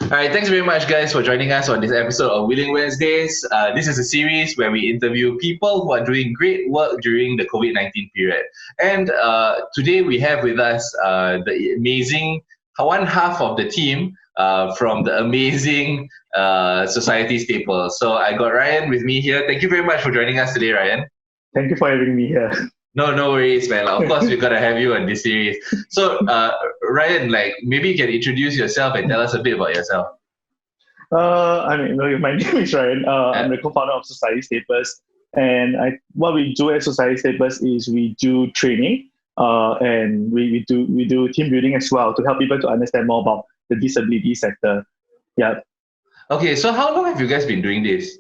All right, thanks very much, guys, for joining us on this episode of Willing Wednesdays. This is a series where we interview people who are doing great work during the COVID-19 period. And today we have with us the amazing one half of the team from the amazing Society Staple. So I got Ryan with me here. Thank you very much for joining us today, Ryan. Thank you for having me here. No worries, man. Of course, we've got to have you on this series. So, Ryan, maybe you can introduce yourself and tell us a bit about yourself. My name is Ryan. I'm the co-founder of Society Staples, and what we do at Society Staples is we do training, and we do team building as well to help people to understand more about the disability sector. Yeah. Okay, so how long have you guys been doing this?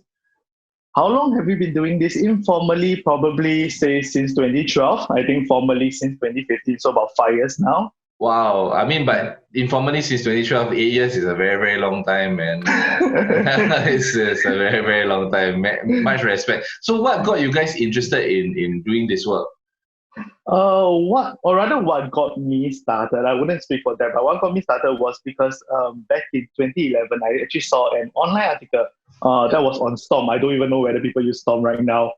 How long have we been doing this? Informally, probably say since 2012. I think formally since 2015, so about 5 years now. Wow, I mean, but informally since 2012, 8 years is a very, very long time, man. it's a very, very long time. Much respect. So what got you guys interested in doing this work? What got me started, I wouldn't speak for that, but what got me started was because back in 2011, I actually saw an online article that was on Storm. I don't even know whether people use Storm right now.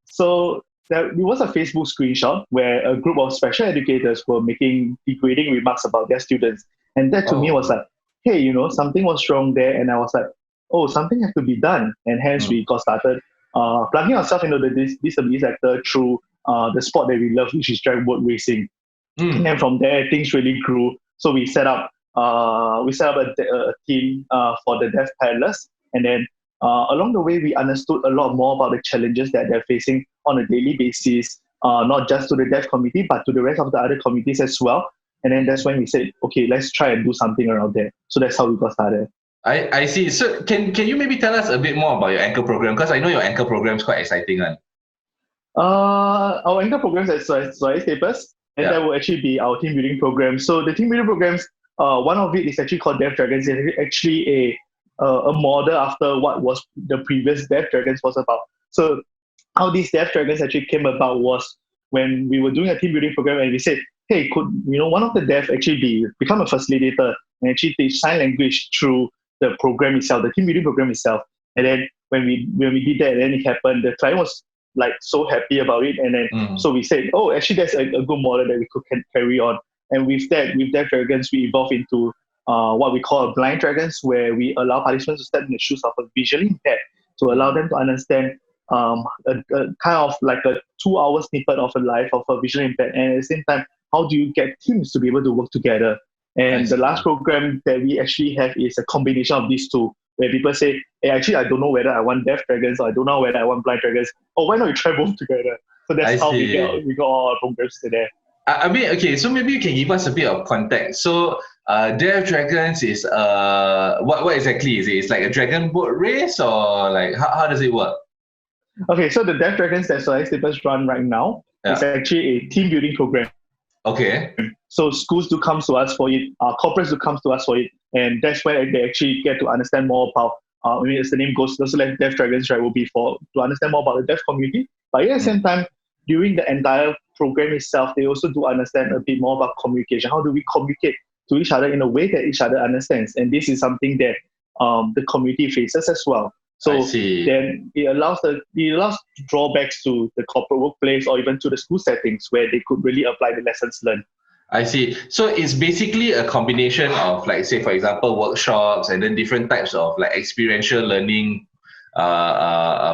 So it was a Facebook screenshot where a group of special educators were making degrading remarks about their students. And that to me was like, hey, something was wrong there. And I was like, oh, something has to be done. And hence we got started plugging ourselves into the disability sector through the sport that we love, which is drag boat racing. And then from there, things really grew. So we set up a team for the deaf paddlers. And then along the way, we understood a lot more about the challenges that they're facing on a daily basis, not just to the deaf community, but to the rest of the other communities as well. And then that's when we said, okay, let's try and do something around there. So that's how we got started. I see. So can you maybe tell us a bit more about your anchor program? Because I know your anchor program is quite exciting. Our anchor programs at Society Staples, and that will actually be our team building program. So the team building programs, one of it is actually called Deaf Dragons. It's actually a model after what was the previous Deaf Dragons was about. So how these Deaf Dragons actually came about was when we were doing a team building program and we said, hey, could one of the deaf actually become a facilitator and actually teach sign language through the program itself, the team building program itself. And then when we did that, and then it happened, the client was so happy about it, and then so we said, oh, actually that's a good model that we could carry on. And with Deaf Dragons, we evolved into what we call a blind dragons, where we allow participants to step in the shoes of a visually impaired to allow them to understand a kind of like a 2-hour snippet of a life of a visually impaired, and at the same time, how do you get teams to be able to work together? And the last program that we actually have is a combination of these two, where people say, hey, actually, I don't know whether I want deaf dragons or I don't know whether I want blind dragons. Oh, why not we try both together? So that's how we got all our programs today. I mean, okay, so maybe you can give us a bit of context. So Deaf Dragons is, what exactly is it? It's like a dragon boat race, or like, how does it work? Okay, so the Deaf Dragons that Society Staples run right now is actually a team building program. Okay. So schools do come to us for it, corporates do come to us for it, and that's where they actually get to understand more about, as the name goes, those Deaf Dragons, right, will be to understand more about the deaf community. But at the same time, during the entire program itself, they also do understand a bit more about communication. How do we communicate to each other in a way that each other understands? And this is something that the community faces as well. So then it allows drawbacks to the corporate workplace or even to the school settings where they could really apply the lessons learned. I see. So it's basically a combination of, like, say, for example, workshops and then different types of like experiential learning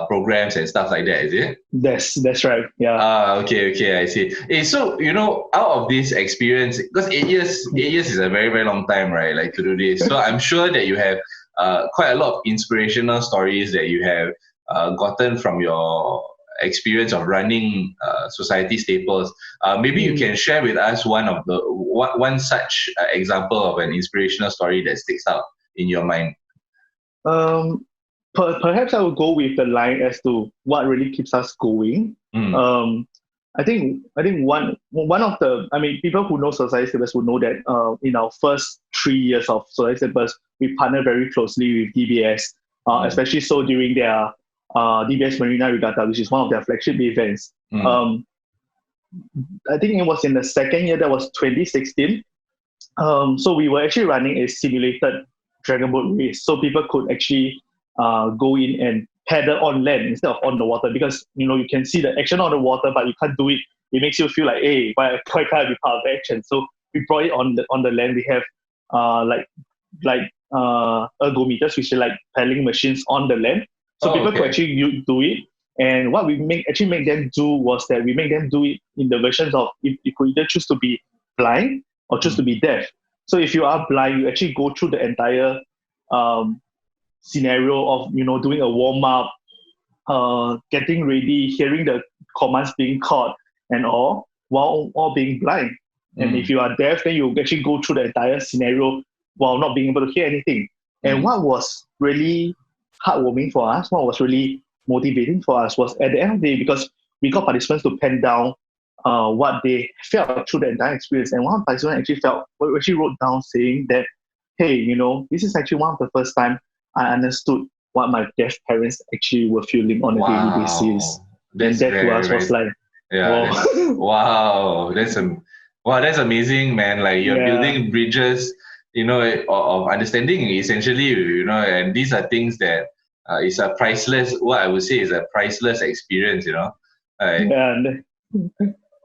programs and stuff like that, is it? That's right. Yeah. Okay, I see. Hey, so out of this experience, because 8 years is a very, very long time, right? Like, to do this. So I'm sure that you have quite a lot of inspirational stories that you have gotten from your experience of running Society Staples. Maybe you can share with us one such example of an inspirational story that sticks out in your mind. Perhaps I will go with the line as to what really keeps us going. I think one of the, people who know Society Staples will know that in our first 3 years of Society Staples, we partnered very closely with DBS, especially so during their DBS Marina Regatta, which is one of their flagship events. I think it was in the second year, that was 2016. So we were actually running a simulated dragon boat race. So people could actually go in and paddle on land instead of on the water, because you can see the action on the water, but you can't do it. It makes you feel like, hey, why can't I be part of the action? So we brought it on the land. We have ergometers, which are like paddling machines on the land, so people could actually do it. And what we make them do was that we make them do it in the versions of, if you could either choose to be blind or choose to be deaf. So if you are blind, you actually go through the entire scenario of doing a warm up, getting ready, hearing the commands being called, and all while being blind. And if you are deaf, then you actually go through the entire scenario while not being able to hear anything. And what was really heartwarming for us, what was really motivating for us, was at the end of the day, because we got participants to pen down what they felt through the entire experience. And one participant actually wrote down saying that, hey, this is actually one of the first time I understood what my deaf parents actually were feeling on a daily basis. That's and that to us was like, that's amazing, man. Like, you're building bridges, of understanding, essentially, and these are things that is a priceless, what I would say is a priceless experience,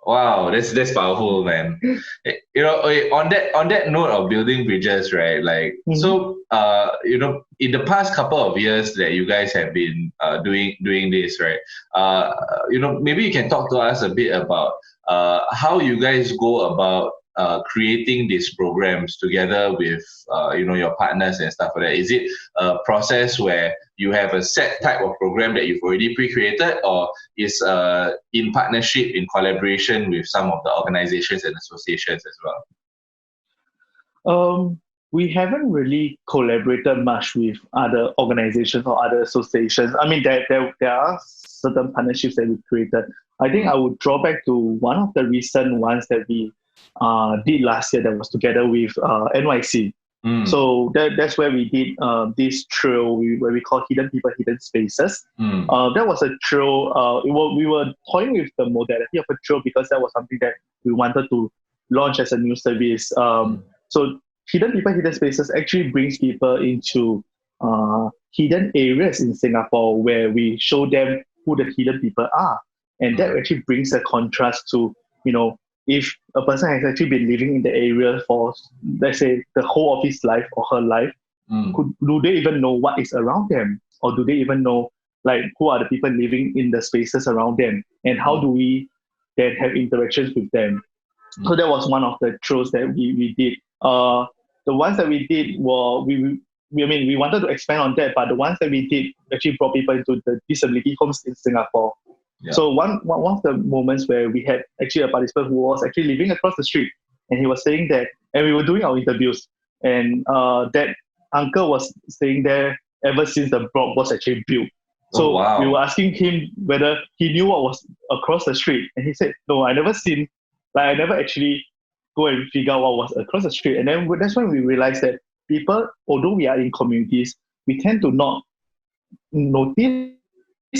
Wow, that's powerful, man. On that note of building bridges, right? Like, so in the past couple of years that you guys have been doing this, right? Maybe you can talk to us a bit about how you guys go about creating these programs together with your partners and stuff like that. Is it a process where you have a set type of program that you've already pre-created, or is in partnership, in collaboration with some of the organizations and associations as well? We haven't really collaborated much with other organizations or other associations. I mean, there are certain partnerships that we created. I think I would draw back to one of the recent ones that we did last year, that was together with NYC. So that's where we did this trail where we call Hidden People, Hidden Spaces. That was a trail. We were toying with the modality of a trail because that was something that we wanted to launch as a new service. So Hidden People, Hidden Spaces actually brings people into hidden areas in Singapore where we show them who the hidden people are. And that actually brings a contrast to, if a person has actually been living in the area for, let's say, the whole of his life or her life, do they even know what is around them? Or do they even know, like, who are the people living in the spaces around them? And how do we then have interactions with them? So that was one of the trails that we did. The ones that we did were, we wanted to expand on that, but the ones that we did actually brought people into the disability homes in Singapore. Yeah. So one of the moments where we had actually a participant who was actually living across the street, and he was saying that, and we were doing our interviews, and that uncle was staying there ever since the block was actually built. So we were asking him whether he knew what was across the street, and he said, no, I never actually go and figure out what was across the street. And then that's when we realized that people, although we are in communities, we tend to not notice,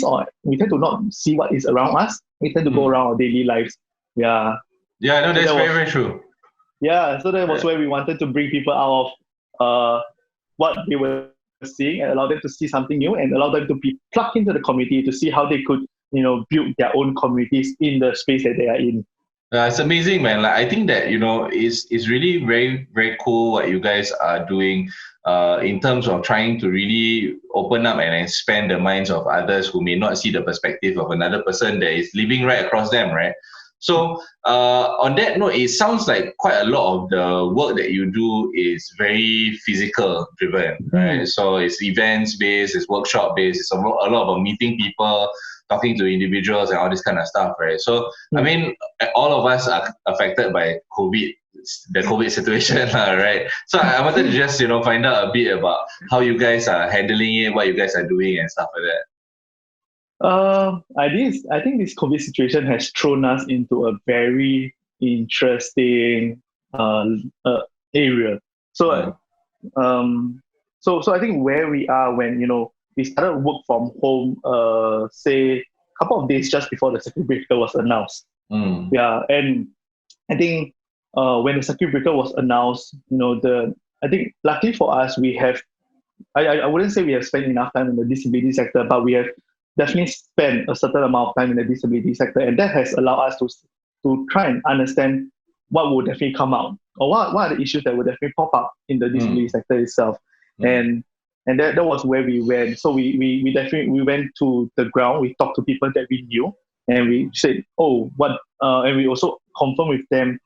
or we tend to not see what is around us. We tend to go around our daily lives. Yeah. Yeah, no, that's very, very true. Yeah, so that was where we wanted to bring people out of what they were seeing and allow them to see something new, and allow them to be plugged into the community to see how they could, build their own communities in the space that they are in. It's amazing, man. Like, I think that, it's really very, very cool what you guys are doing in terms of trying to really open up and expand the minds of others who may not see the perspective of another person that is living right across them, right? So on that note, it sounds like quite a lot of the work that you do is very physical driven, right? So it's events based, it's workshop based, it's a lot about meeting people, talking to individuals and all this kind of stuff, right? So, I mean, all of us are affected by the COVID situation, right? So I wanted to just, find out a bit about how you guys are handling it, what you guys are doing and stuff like that. I think this COVID situation has thrown us into a very interesting area. So, so I think where we are when, we started work from home, say, a couple of days just before the circuit breaker was announced. Yeah, and I think when the circuit breaker was announced, I think luckily for us, we have I wouldn't say we have spent enough time in the disability sector, but we have definitely spent a certain amount of time in the disability sector, and that has allowed us to try and understand what would definitely come out, or what are the issues that would definitely pop up in the disability sector itself. And that was where we went. So we definitely we went to the ground. We talked to people that we knew, and we said, and we also confirmed with them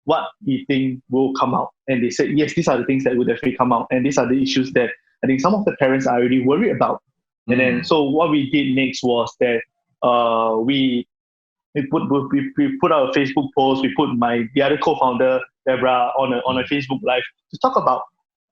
what we think will come out. And they said, yes, these are the things that will definitely come out, and these are the issues that I think some of the parents are already worried about. And then, so what we did next was that we put out a Facebook post. We put the other co-founder Deborah on a Facebook Live to talk about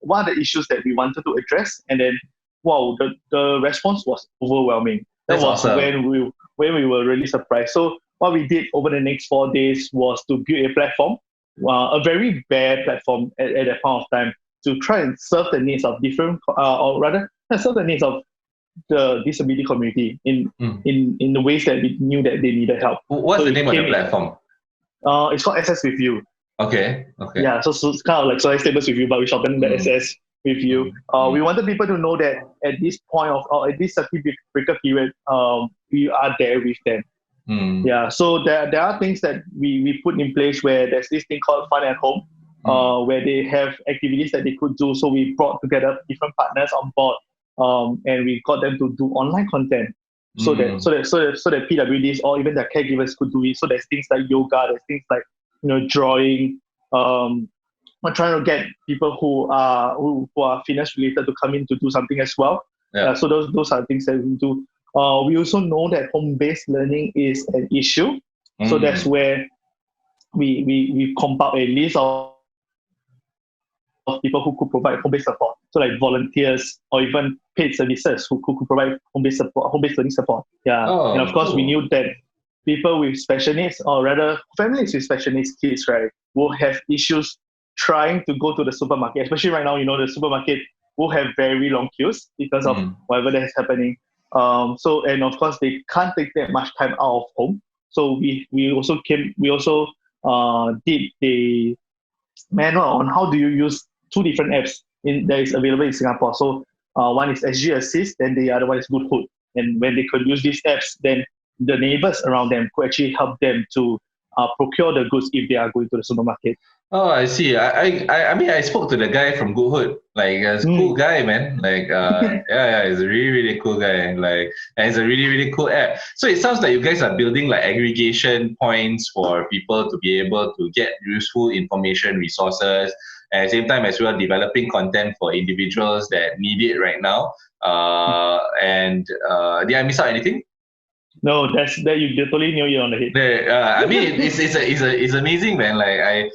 what are the issues that we wanted to address. And then, wow, the response was overwhelming. That was awesome. when we were really surprised. So what we did over the next 4 days was to build a platform, a very bare platform at that point of time, to try and serve the needs of different, or rather, serve the needs of the disability community in the ways that we knew that they needed help. What's the name of the platform? It's called SS with You. Okay. Yeah, so it's kind of like Solid Stables with You, but we shortened the SS with You. We wanted people to know that at this point at this circuit breaker period, we are there with them. Yeah, so there are things that we put in place where there's this thing called Fun at Home, where they have activities that they could do. So we brought together different partners on board, and we got them to do online content, so that PWDs or even their caregivers could do it. So there's things like yoga, there's things like drawing. We're trying to get people who are fitness related to come in to do something as well. Yeah. So those are things that we do. We also know that home-based learning is an issue. So that's where we compiled a list of people who could provide home-based support. So like volunteers or even paid services who could provide home-based learning support. Yeah. And of course, we knew that people with special needs, or rather families with special needs kids, right, will have issues trying to go to the supermarket. Especially right now, the supermarket will have very long queues because of whatever that is happening. So, and of course, they can't take that much time out of home. So we also did a manual on how do you use 2 different apps that is available in Singapore. So one is SG Assist, then the other one is Goodhood. And when they could use these apps, then the neighbors around them could actually help them to procure the goods if they are going to the supermarket. Oh, I see. I mean, I spoke to the guy from Goodhood. Like, he's a cool guy, man. Like, yeah, he's a really, really cool guy. Like, and it's a really, really cool app. So it sounds like you guys are building like aggregation points for people to be able to get useful information, resources, and at the same time as well developing content for individuals that need it right now. Did I miss out anything? No, that you totally knew you're on the head. I mean, it's amazing, man. Like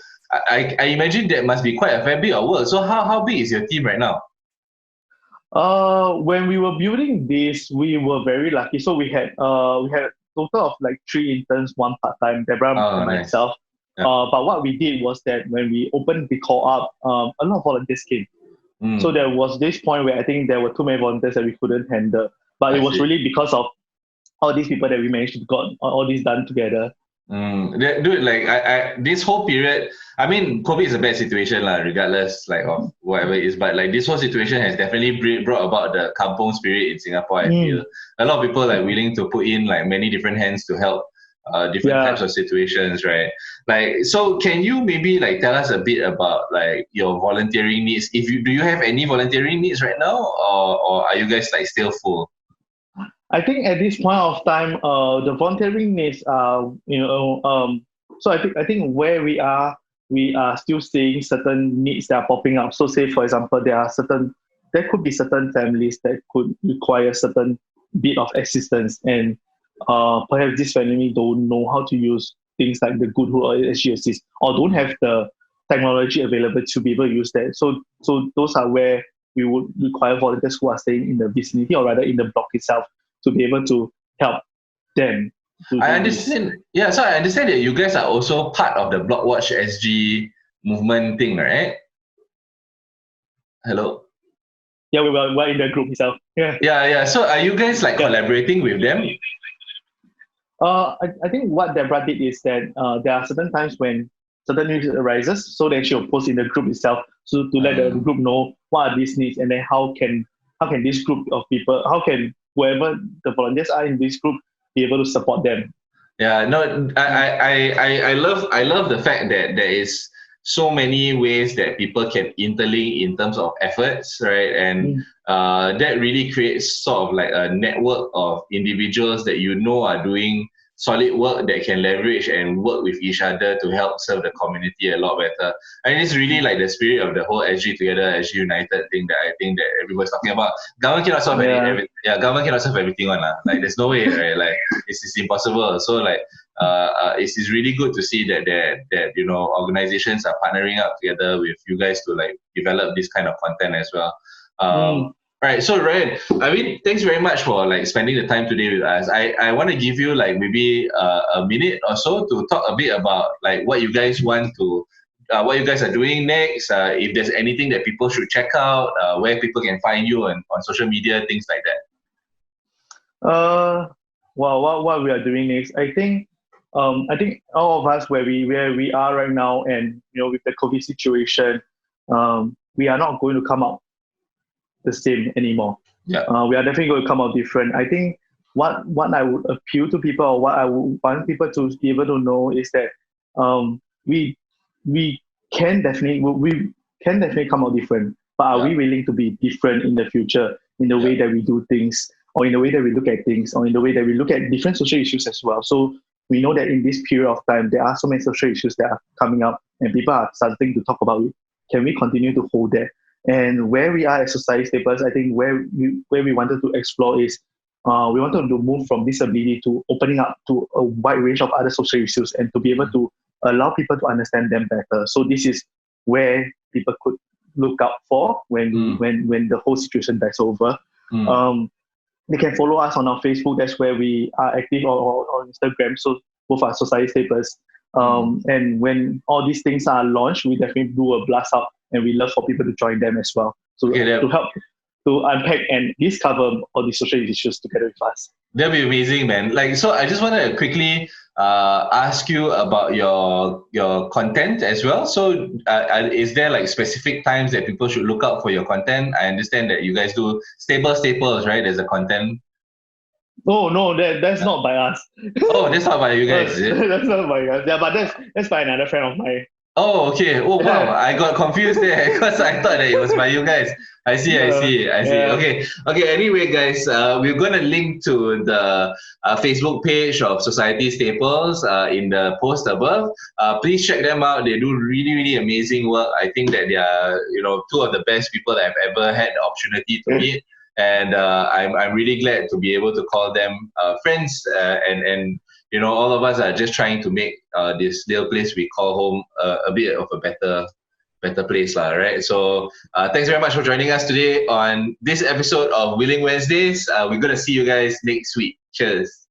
I imagine that must be quite a fair bit of work. So how big is your team right now? When we were building this, we were very lucky. So we had a total of like 3 interns, 1 part-time, Deborah and myself. Yeah. But what we did was that when we opened the co-op, a lot of volunteers came. So there was this point where I think there were too many volunteers that we couldn't handle. But it was really because of all these people that we managed to got all this done together. Dude, like I this whole period, I mean, COVID is a bad situation, regardless like of whatever it is. But like this whole situation has definitely brought about the kampong spirit in Singapore. I feel a lot of people like willing to put in like many different hands to help different types of situations, right? Like, so can you maybe like tell us a bit about like your volunteering needs? Do you have any volunteering needs right now, or are you guys like still full? I think at this point of time, the volunteering needs are, so I think where we are still seeing certain needs that are popping up. So say, for example, there could be certain families that could require certain bit of assistance, and perhaps this family don't know how to use things like the Goodhood or SG Assist, or don't have the technology available to be able to use that. So those are where we would require volunteers who are staying in the vicinity, or rather in the block itself, to be able to help them. I understand. Yeah, so I understand that you guys are also part of the Blockwatch SG movement thing, right? Hello? Yeah, we're in the group itself. Yeah. So are you guys like collaborating with them? I think what Deborah did is that there are certain times when certain news arises, so then she'll post in the group itself, so to let the group know what are these needs, and then how can this group of people, how can whoever the volunteers are in this group be able to support them. Yeah, no, I love the fact that there is so many ways that people can interlink in terms of efforts, right? And that really creates sort of like a network of individuals that you know are doing solid work that can leverage and work with each other to help serve the community a lot better. And it's really like the spirit of the whole SG Together, SG United thing that I think that everybody's talking about. Government cannot solve government cannot solve everything on like there's no way, right? Like it's impossible. So like it's really good to see that you know organizations are partnering up together with you guys to like develop this kind of content as well. Right, so Ryan, I mean, thanks very much for like spending the time today with us. I want to give you like maybe a minute or so to talk a bit about like what you guys want to, what you guys are doing next. If there's anything that people should check out, where people can find you on social media, things like that. Well, what we are doing next, I think all of us where we are right now, and you know, with the COVID situation, we are not going to come out the same anymore. We are definitely going to come out different. I think what I would appeal to people, or what I would want people to be able to know, is that we can definitely come out different. But are we willing to be different in the future, in the way that we do things, or in the way that we look at things, or in the way that we look at different social issues as well? So we know that in this period of time, there are so many social issues that are coming up, and people are starting to talk about it. Can we continue to hold that? And where we are as society staples, I think where we wanted to explore is we wanted to move from disability to opening up to a wide range of other social issues, and to be able to allow people to understand them better. So this is where people could look out for when the whole situation dies over. They can follow us on our Facebook. That's where we are active, or on Instagram. So both are society staples. And when all these things are launched, we definitely do a blast out, and we love for people to join them as well. So to help to unpack and discover all these social issues together with us. That'd be amazing, man. Like, so I just want to quickly ask you about your content as well. So is there like specific times that people should look out for your content? I understand that you guys do staples, right? There's a content. Oh no, that's not by us. Oh, that's not by you guys, is it? That's not by us. Yeah, but that's by another friend of mine. Oh, okay. Oh, wow. I got confused there because I thought that it was by you guys. I see. Yeah. Okay. Anyway, guys, we're going to link to the Facebook page of Society Staples in the post above. Please check them out. They do really, really amazing work. I think that they are, you know, two of the best people that I've ever had the opportunity to meet. And I'm really glad to be able to call them friends, and you know, all of us are just trying to make this little place we call home a bit of a better place, right? So thanks very much for joining us today on this episode of Willing Wednesdays. We're going to see you guys next week. Cheers.